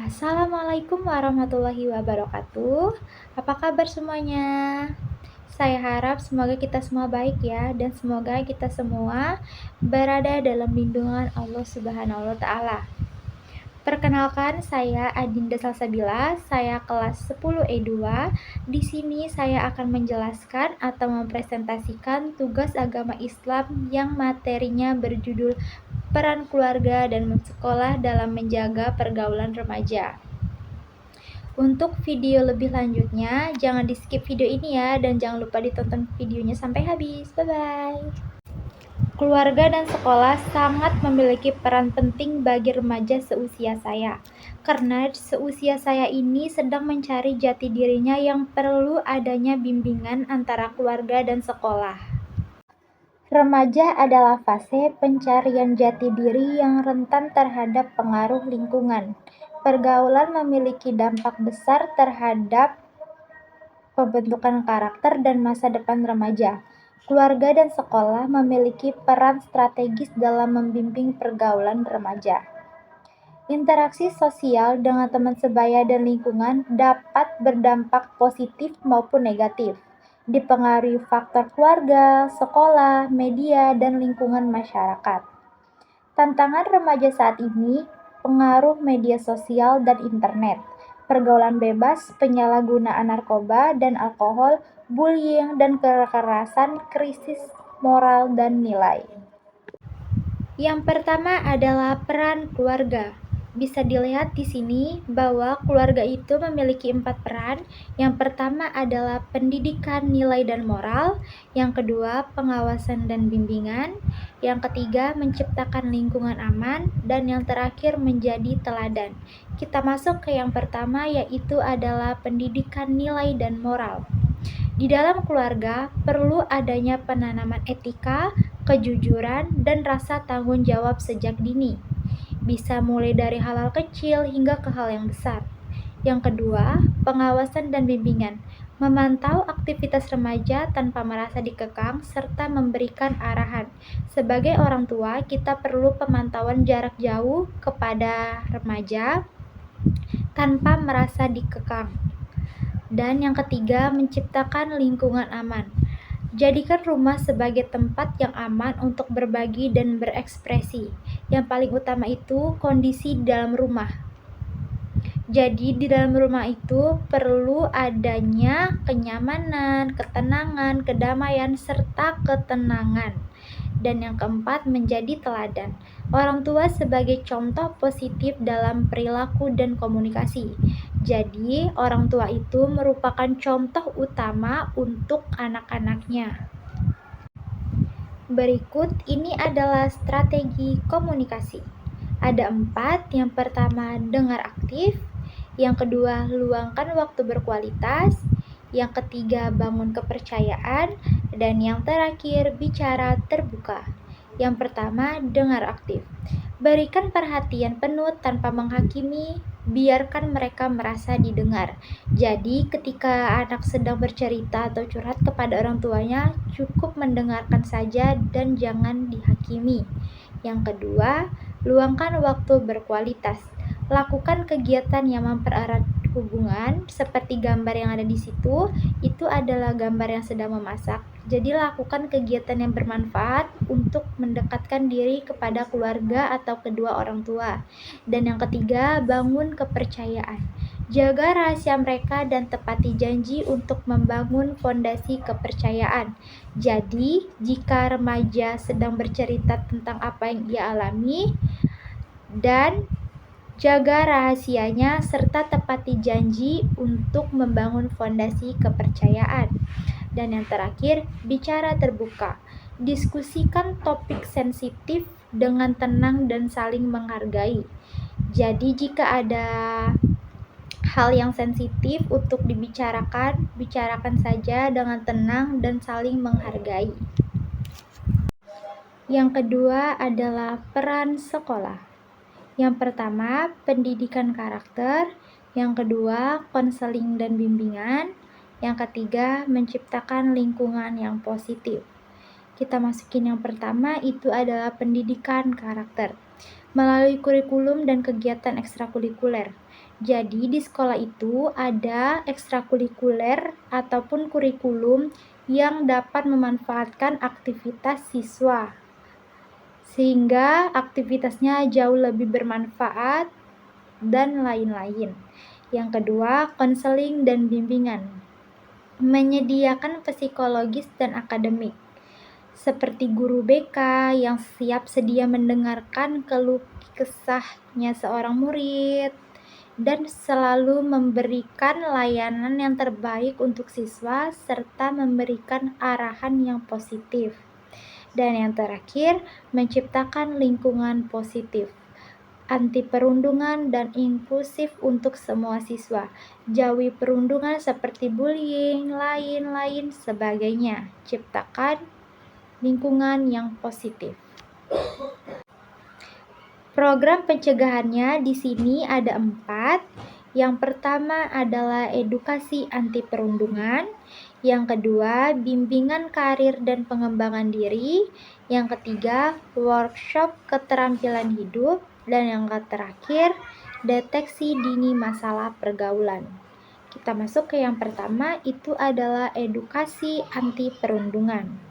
Assalamualaikum warahmatullahi wabarakatuh. Apa kabar semuanya? Saya harap semoga kita semua baik ya, dan semoga kita semua berada dalam lindungan Allah Subhanahu wa Ta'ala. Perkenalkan, saya Adinda Salsabila, saya kelas 10 E2. Di sini saya akan menjelaskan atau mempresentasikan tugas agama Islam yang materinya berjudul Peran Keluarga dan Sekolah dalam Menjaga Pergaulan Remaja. Untuk video lebih lanjutnya, jangan di-skip video ini ya, dan jangan lupa ditonton videonya sampai habis. Bye-bye. Keluarga dan sekolah sangat memiliki peran penting bagi remaja seusia saya. Karena seusia saya ini sedang mencari jati dirinya yang perlu adanya bimbingan antara keluarga dan sekolah. Remaja adalah fase pencarian jati diri yang rentan terhadap pengaruh lingkungan. Pergaulan memiliki dampak besar terhadap pembentukan karakter dan masa depan remaja. Keluarga dan sekolah memiliki peran strategis dalam membimbing pergaulan remaja. Interaksi sosial dengan teman sebaya dan lingkungan dapat berdampak positif maupun negatif, dipengaruhi faktor keluarga, sekolah, media, dan lingkungan masyarakat. Tantangan remaja saat ini, pengaruh media sosial dan internet, pergaulan bebas, penyalahgunaan narkoba dan alkohol, bullying dan kekerasan, krisis moral dan nilai. Yang pertama adalah peran keluarga. Bisa dilihat di sini bahwa keluarga itu memiliki 4 peran. Yang pertama adalah pendidikan nilai dan moral, yang kedua pengawasan dan bimbingan, yang ketiga menciptakan lingkungan aman, dan yang terakhir menjadi teladan. Kita masuk ke yang pertama, yaitu adalah pendidikan nilai dan moral. Di dalam keluarga perlu adanya penanaman etika, kejujuran, dan rasa tanggung jawab sejak dini. Bisa mulai dari hal-hal kecil hingga ke hal yang besar. Yang kedua, pengawasan dan bimbingan. Memantau aktivitas remaja tanpa merasa dikekang serta memberikan arahan. Sebagai orang tua, kita perlu pemantauan jarak jauh kepada remaja tanpa merasa dikekang. Dan yang ketiga, menciptakan lingkungan aman. Jadikan rumah sebagai tempat yang aman untuk berbagi dan berekspresi. Yang paling utama itu kondisi di dalam rumah. Jadi di dalam rumah itu perlu adanya kenyamanan, ketenangan, kedamaian, serta ketenangan. Dan yang keempat, menjadi teladan. Orang tua sebagai contoh positif dalam perilaku dan komunikasi. Jadi, orang tua itu merupakan contoh utama untuk anak-anaknya. Berikut ini adalah strategi komunikasi. Ada 4. Yang pertama, dengar aktif. Yang kedua, luangkan waktu berkualitas. Yang ketiga, bangun kepercayaan. Dan yang terakhir, bicara terbuka. Yang pertama, dengar aktif. Berikan perhatian penuh tanpa menghakimi, biarkan mereka merasa didengar. Jadi, ketika anak sedang bercerita atau curhat kepada orang tuanya, cukup mendengarkan saja dan jangan dihakimi. Yang kedua, luangkan waktu berkualitas. Lakukan kegiatan yang mempererat hubungan, seperti gambar yang ada di situ, itu adalah gambar yang sedang memasak. Jadi lakukan kegiatan yang bermanfaat untuk mendekatkan diri kepada keluarga atau kedua orang tua. Dan yang ketiga, bangun kepercayaan. Jaga rahasia mereka dan tepati janji untuk membangun fondasi kepercayaan. Jadi, jika remaja sedang bercerita tentang apa yang ia alami, dan jaga rahasianya serta tepati janji untuk membangun fondasi kepercayaan. Dan yang terakhir, bicara terbuka. Diskusikan topik sensitif dengan tenang dan saling menghargai. Jadi jika ada hal yang sensitif untuk dibicarakan, bicarakan saja dengan tenang dan saling menghargai. Yang kedua adalah peran sekolah. Yang pertama, pendidikan karakter. Yang kedua, konseling dan bimbingan. Yang ketiga, menciptakan lingkungan yang positif. Kita masukin yang pertama, itu adalah pendidikan karakter. Melalui kurikulum dan kegiatan ekstrakurikuler. Jadi di sekolah itu ada ekstrakurikuler ataupun kurikulum yang dapat memanfaatkan aktivitas siswa, sehingga aktivitasnya jauh lebih bermanfaat dan lain-lain. Yang kedua, konseling dan bimbingan. Menyediakan psikologis dan akademik, seperti guru BK yang siap sedia mendengarkan keluh kesahnya seorang murid dan selalu memberikan layanan yang terbaik untuk siswa serta memberikan arahan yang positif. Dan yang terakhir, menciptakan lingkungan positif, anti perundungan dan inklusif untuk semua siswa. Jauhi perundungan seperti bullying, lain-lain sebagainya. Ciptakan lingkungan yang positif. Program pencegahannya di sini ada 4. Yang pertama adalah edukasi anti perundungan. Yang kedua, bimbingan karir dan pengembangan diri. Yang ketiga, workshop keterampilan hidup. Dan yang terakhir, deteksi dini masalah pergaulan. Kita masuk ke yang pertama, itu adalah edukasi anti perundungan.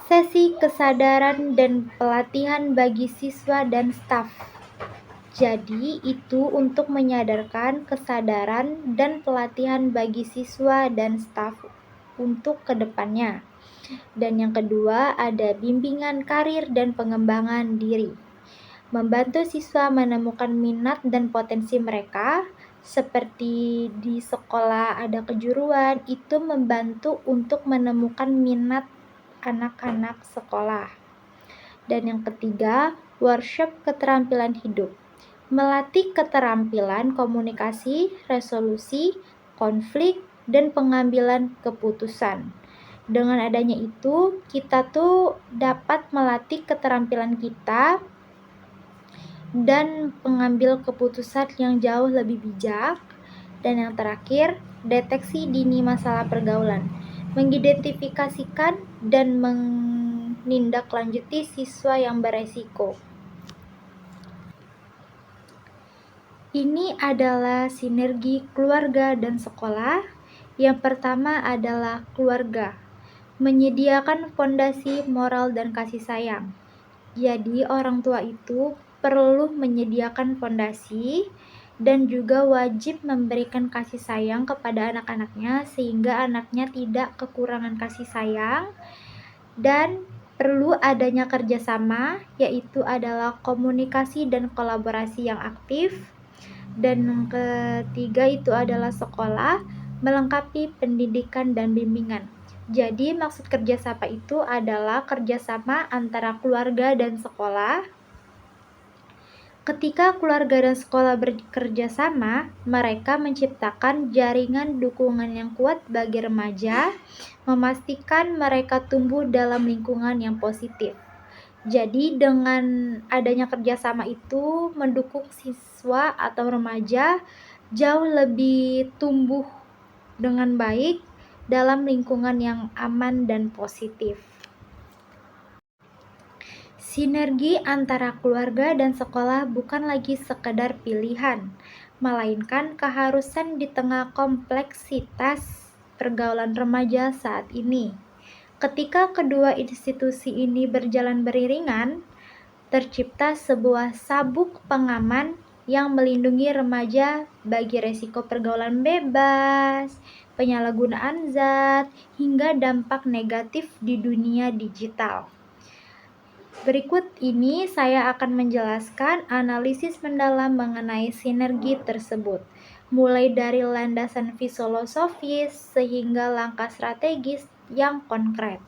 Sesi kesadaran dan pelatihan bagi siswa dan staf. Jadi, itu untuk menyadarkan kesadaran dan pelatihan bagi siswa dan staf untuk kedepannya. Dan yang kedua, ada bimbingan karir dan pengembangan diri. Membantu siswa menemukan minat dan potensi mereka, seperti di sekolah ada kejuruan, itu membantu untuk menemukan minat anak-anak sekolah. Dan yang ketiga, workshop keterampilan hidup. Melatih keterampilan komunikasi, resolusi, konflik, dan pengambilan keputusan. Dengan adanya itu, kita tuh dapat melatih keterampilan kita dan pengambil keputusan yang jauh lebih bijak. Dan yang terakhir, deteksi dini masalah pergaulan. Mengidentifikasikan dan menindaklanjuti siswa yang beresiko. Ini adalah sinergi keluarga dan sekolah. Yang pertama adalah keluarga, menyediakan fondasi moral dan kasih sayang. Jadi orang tua itu perlu menyediakan fondasi dan juga wajib memberikan kasih sayang kepada anak-anaknya sehingga anaknya tidak kekurangan kasih sayang. Dan perlu adanya kerjasama, yaitu adalah komunikasi dan kolaborasi yang aktif. Dan yang ketiga itu adalah sekolah, melengkapi pendidikan dan bimbingan. Jadi maksud kerjasama itu adalah kerjasama antara keluarga dan sekolah. Ketika keluarga dan sekolah bekerja sama, mereka menciptakan jaringan dukungan yang kuat bagi remaja, memastikan mereka tumbuh dalam lingkungan yang positif. Jadi dengan adanya kerjasama itu mendukung siswa atau remaja jauh lebih tumbuh dengan baik dalam lingkungan yang aman dan positif. Sinergi antara keluarga dan sekolah bukan lagi sekedar pilihan, melainkan keharusan di tengah kompleksitas pergaulan remaja saat ini. Ketika kedua institusi ini berjalan beriringan, tercipta sebuah sabuk pengaman yang melindungi remaja bagi resiko pergaulan bebas, penyalahgunaan zat, hingga dampak negatif di dunia digital. Berikut ini saya akan menjelaskan analisis mendalam mengenai sinergi tersebut, mulai dari landasan filosofis sehingga langkah strategis yang konkret.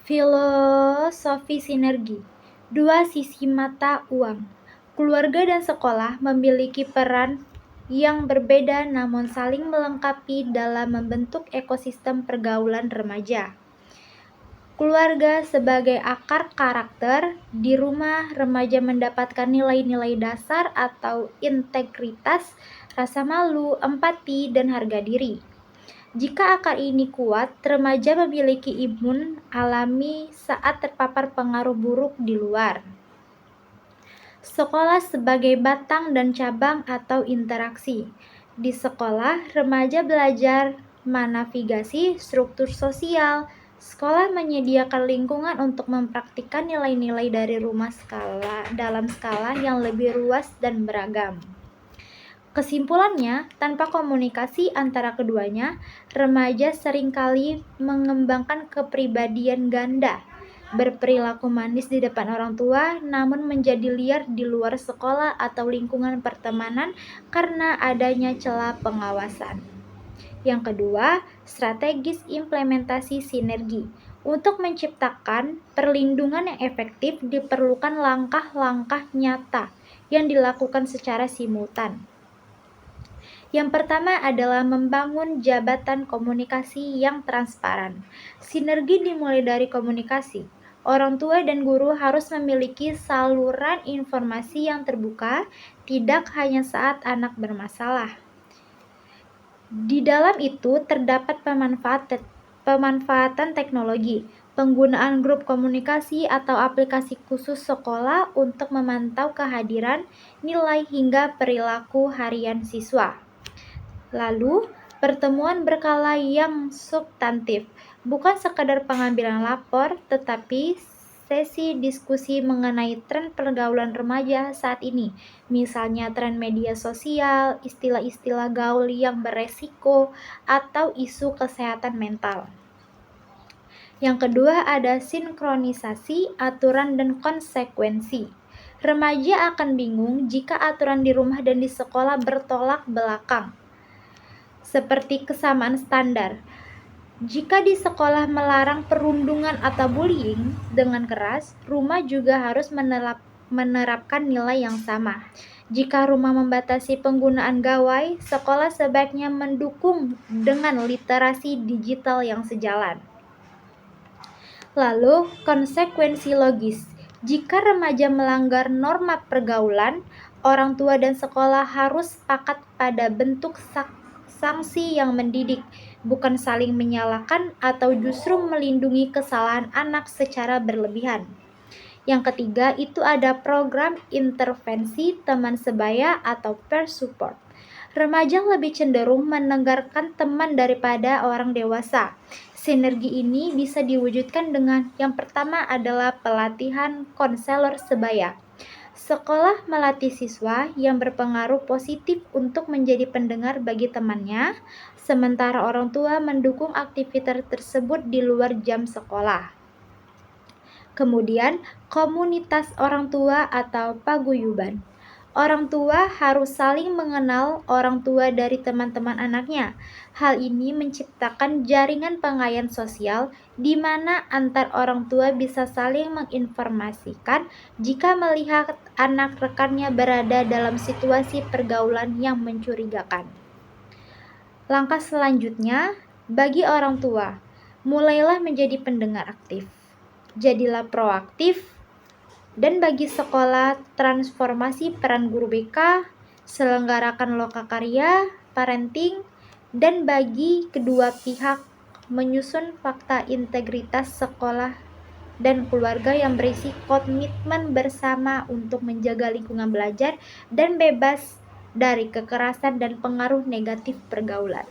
Filosofi sinergi. Dua sisi mata uang. Keluarga dan sekolah memiliki peran yang berbeda namun saling melengkapi dalam membentuk ekosistem pergaulan remaja. Keluarga sebagai akar karakter. Di rumah, remaja mendapatkan nilai-nilai dasar atau integritas, rasa malu, empati, dan harga diri. Jika akar ini kuat, remaja memiliki imun alami saat terpapar pengaruh buruk di luar. Sekolah sebagai batang dan cabang atau interaksi. Di sekolah, remaja belajar menavigasi struktur sosial. Sekolah menyediakan lingkungan untuk mempraktikkan nilai-nilai dari dalam skala yang lebih luas dan beragam. Kesimpulannya, tanpa komunikasi antara keduanya, remaja seringkali mengembangkan kepribadian ganda, berperilaku manis di depan orang tua, namun menjadi liar di luar sekolah atau lingkungan pertemanan karena adanya celah pengawasan. Yang kedua, strategis implementasi sinergi. Untuk menciptakan perlindungan yang efektif diperlukan langkah-langkah nyata yang dilakukan secara simultan. Yang pertama adalah membangun jabatan komunikasi yang transparan. Sinergi dimulai dari komunikasi. Orang tua dan guru harus memiliki saluran informasi yang terbuka, tidak hanya saat anak bermasalah. Di dalam itu terdapat pemanfaatan teknologi, penggunaan grup komunikasi atau aplikasi khusus sekolah untuk memantau kehadiran, nilai hingga perilaku harian siswa. Lalu, pertemuan berkala yang substantif, bukan sekadar pengambilan lapor, tetapi sesi diskusi mengenai tren pergaulan remaja saat ini, misalnya tren media sosial, istilah-istilah gaul yang beresiko, atau isu kesehatan mental. Yang kedua ada sinkronisasi, aturan, dan konsekuensi. Remaja akan bingung jika aturan di rumah dan di sekolah bertolak belakang, seperti kesamaan standar. Jika di sekolah melarang perundungan atau bullying dengan keras, rumah juga harus menerapkan nilai yang sama. Jika rumah membatasi penggunaan gawai, sekolah sebaiknya mendukung dengan literasi digital yang sejalan. Lalu, konsekuensi logis. Jika remaja melanggar norma pergaulan, orang tua dan sekolah harus sepakat pada bentuk sanksi yang mendidik, bukan saling menyalahkan atau justru melindungi kesalahan anak secara berlebihan. Yang ketiga, itu ada program intervensi teman sebaya atau peer support. Remaja lebih cenderung mendengarkan teman daripada orang dewasa. Sinergi ini bisa diwujudkan dengan yang pertama adalah pelatihan konselor sebaya. Sekolah melatih siswa yang berpengaruh positif untuk menjadi pendengar bagi temannya, sementara orang tua mendukung aktivitas tersebut di luar jam sekolah. Kemudian, komunitas orang tua atau paguyuban. Orang tua harus saling mengenal orang tua dari teman-teman anaknya. Hal ini menciptakan jaringan pengayaan sosial di mana antar orang tua bisa saling menginformasikan jika melihat anak rekannya berada dalam situasi pergaulan yang mencurigakan. Langkah selanjutnya, bagi orang tua, mulailah menjadi pendengar aktif. Jadilah proaktif. Dan bagi sekolah, transformasi peran guru BK, selenggarakan lokakarya, parenting, dan bagi kedua pihak menyusun fakta integritas sekolah dan keluarga yang berisi komitmen bersama untuk menjaga lingkungan belajar dan bebas dari kekerasan dan pengaruh negatif pergaulan.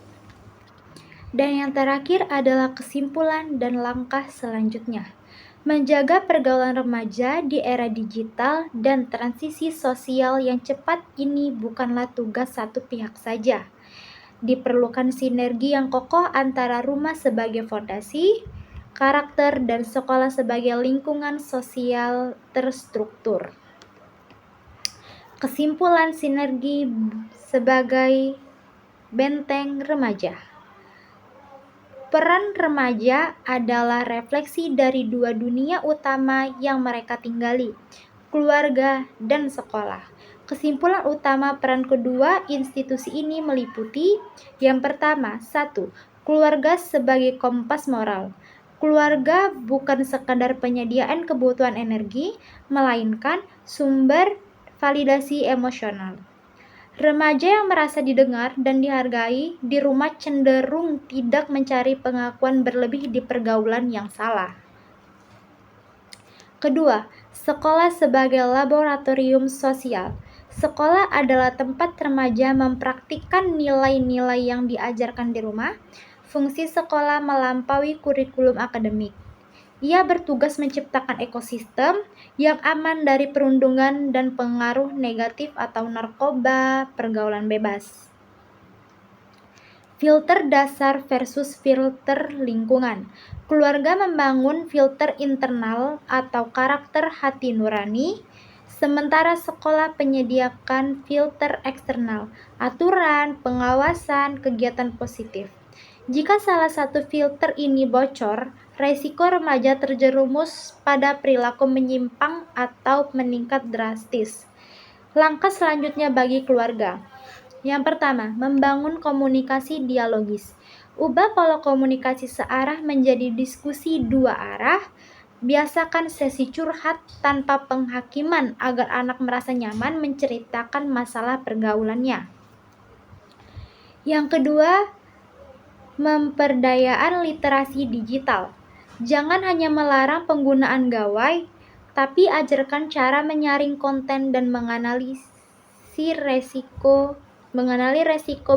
Dan yang terakhir adalah kesimpulan dan langkah selanjutnya. Menjaga pergaulan remaja di era digital dan transisi sosial yang cepat ini bukanlah tugas satu pihak saja. Diperlukan sinergi yang kokoh antara rumah sebagai fondasi, karakter, dan sekolah sebagai lingkungan sosial terstruktur. Kesimpulan sinergi sebagai benteng remaja. Peran remaja adalah refleksi dari dua dunia utama yang mereka tinggali, keluarga dan sekolah. Kesimpulan utama peran kedua institusi ini meliputi yang pertama, 1. Keluarga sebagai kompas moral. Keluarga bukan sekadar penyediaan kebutuhan energi, melainkan sumber validasi emosional. Remaja yang merasa didengar dan dihargai di rumah cenderung tidak mencari pengakuan berlebih di pergaulan yang salah. Kedua, Sekolah sebagai laboratorium sosial. Sekolah adalah tempat remaja mempraktikkan nilai-nilai yang diajarkan di rumah. Fungsi sekolah melampaui kurikulum akademik. Ia bertugas menciptakan ekosistem yang aman dari perundungan dan pengaruh negatif atau narkoba, pergaulan bebas. Filter dasar versus filter lingkungan. Keluarga membangun filter internal atau karakter hati nurani, sementara sekolah menyediakan filter eksternal, aturan, pengawasan, kegiatan positif. Jika salah satu filter ini bocor, resiko remaja terjerumus pada perilaku menyimpang atau meningkat drastis. Langkah selanjutnya bagi keluarga. Yang pertama, membangun komunikasi dialogis. Ubah pola komunikasi searah menjadi diskusi dua arah. Biasakan sesi curhat tanpa penghakiman agar anak merasa nyaman menceritakan masalah pergaulannya. Yang kedua, memperdayaan literasi digital. Jangan hanya melarang penggunaan gawai, tapi ajarkan cara menyaring konten dan mengenali resiko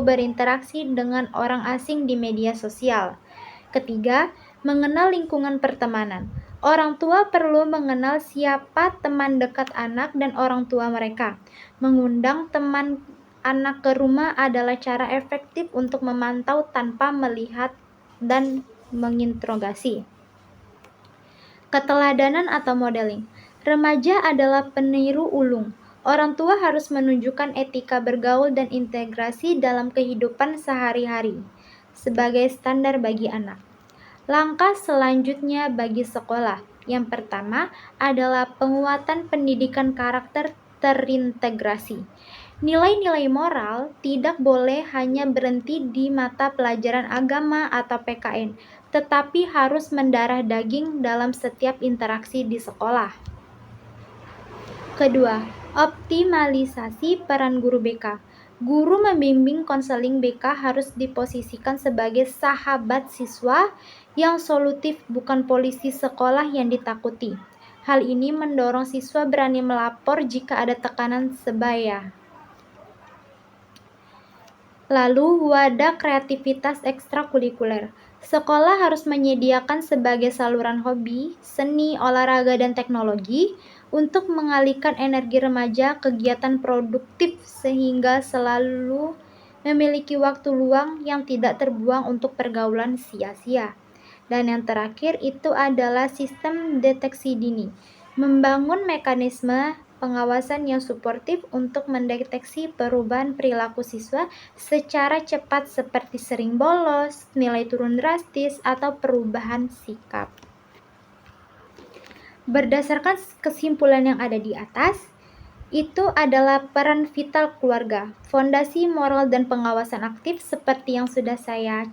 berinteraksi dengan orang asing di media sosial. Ketiga, mengenal lingkungan pertemanan. Orang tua perlu mengenal siapa teman dekat anak dan orang tua mereka. Mengundang teman anak ke rumah adalah cara efektif untuk memantau tanpa melihat dan menginterogasi. Keteladanan atau modeling. Remaja adalah peniru ulung. Orang tua harus menunjukkan etika bergaul dan integrasi dalam kehidupan sehari-hari sebagai standar bagi anak. Langkah selanjutnya bagi sekolah. Yang pertama adalah penguatan pendidikan karakter terintegrasi. Nilai-nilai moral tidak boleh hanya berhenti di mata pelajaran agama atau PKN, tetapi harus mendarah daging dalam setiap interaksi di sekolah. Kedua, optimalisasi peran guru BK. Guru membimbing konseling BK harus diposisikan sebagai sahabat siswa yang solutif, bukan polisi sekolah yang ditakuti. Hal ini mendorong siswa berani melapor jika ada tekanan sebaya. Lalu, wadah kreativitas ekstrakurikuler. Sekolah harus menyediakan sebagai saluran hobi, seni, olahraga, dan teknologi untuk mengalihkan energi remaja kegiatan produktif sehingga selalu memiliki waktu luang yang tidak terbuang untuk pergaulan sia-sia. Dan yang terakhir itu adalah sistem deteksi dini. Membangun mekanisme pengawasan yang suportif untuk mendeteksi perubahan perilaku siswa secara cepat seperti sering bolos, nilai turun drastis, atau perubahan sikap. Berdasarkan kesimpulan yang ada di atas, itu adalah peran vital keluarga, fondasi moral dan pengawasan aktif seperti yang sudah saya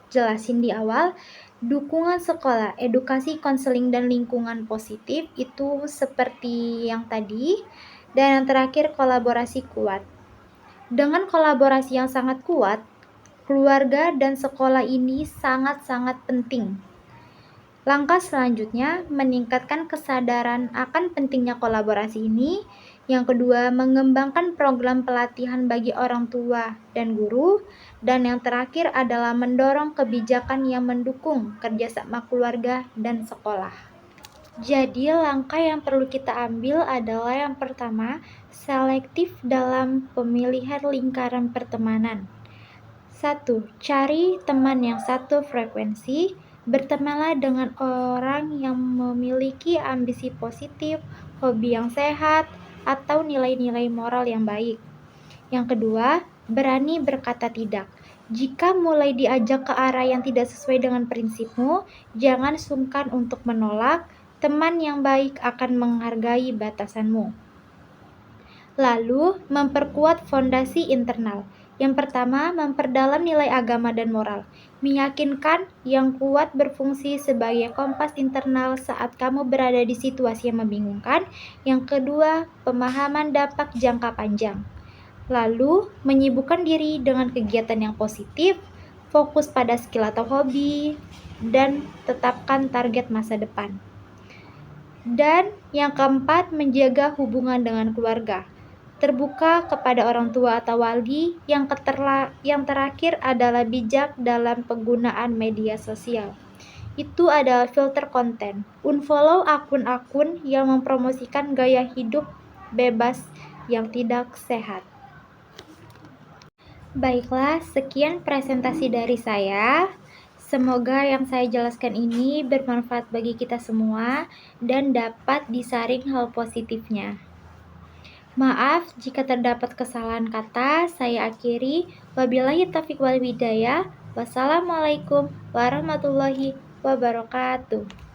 jelasin di awal. Dukungan sekolah, edukasi, konseling, dan lingkungan positif itu seperti yang tadi. Dan yang terakhir, kolaborasi kuat. Dengan kolaborasi yang sangat kuat, keluarga dan sekolah ini sangat-sangat penting. Langkah selanjutnya, meningkatkan kesadaran akan pentingnya kolaborasi ini. Yang kedua, mengembangkan program pelatihan bagi orang tua dan guru. Dan yang terakhir adalah mendorong kebijakan yang mendukung kerjasama keluarga dan sekolah. Jadi, langkah yang perlu kita ambil adalah yang pertama, selektif dalam pemilihan lingkaran pertemanan. 1. Cari teman yang satu frekuensi. Bertemanlah dengan orang yang memiliki ambisi positif, hobi yang sehat, atau nilai-nilai moral yang baik. Yang kedua, berani berkata tidak. Jika mulai diajak ke arah yang tidak sesuai dengan prinsipmu, jangan sungkan untuk menolak. Teman yang baik akan menghargai batasanmu. Lalu, memperkuat fondasi internal. Yang pertama, memperdalam nilai agama dan moral. Meyakinkan yang kuat berfungsi sebagai kompas internal saat kamu berada di situasi yang membingungkan. Yang kedua, pemahaman dampak jangka panjang. Lalu, menyibukkan diri dengan kegiatan yang positif, fokus pada skill atau hobi, dan tetapkan target masa depan. Dan yang keempat, menjaga hubungan dengan keluarga. Terbuka kepada orang tua atau wali. Yang terakhir adalah bijak dalam penggunaan media sosial. Itu adalah filter konten. Unfollow akun-akun yang mempromosikan gaya hidup bebas yang tidak sehat. Baiklah, sekian presentasi dari saya. Semoga yang saya jelaskan ini bermanfaat bagi kita semua dan dapat disaring hal positifnya. Maaf jika terdapat kesalahan kata, saya akhiri. Wabillahi taufiq wal hidayah. Wassalamualaikum warahmatullahi wabarakatuh.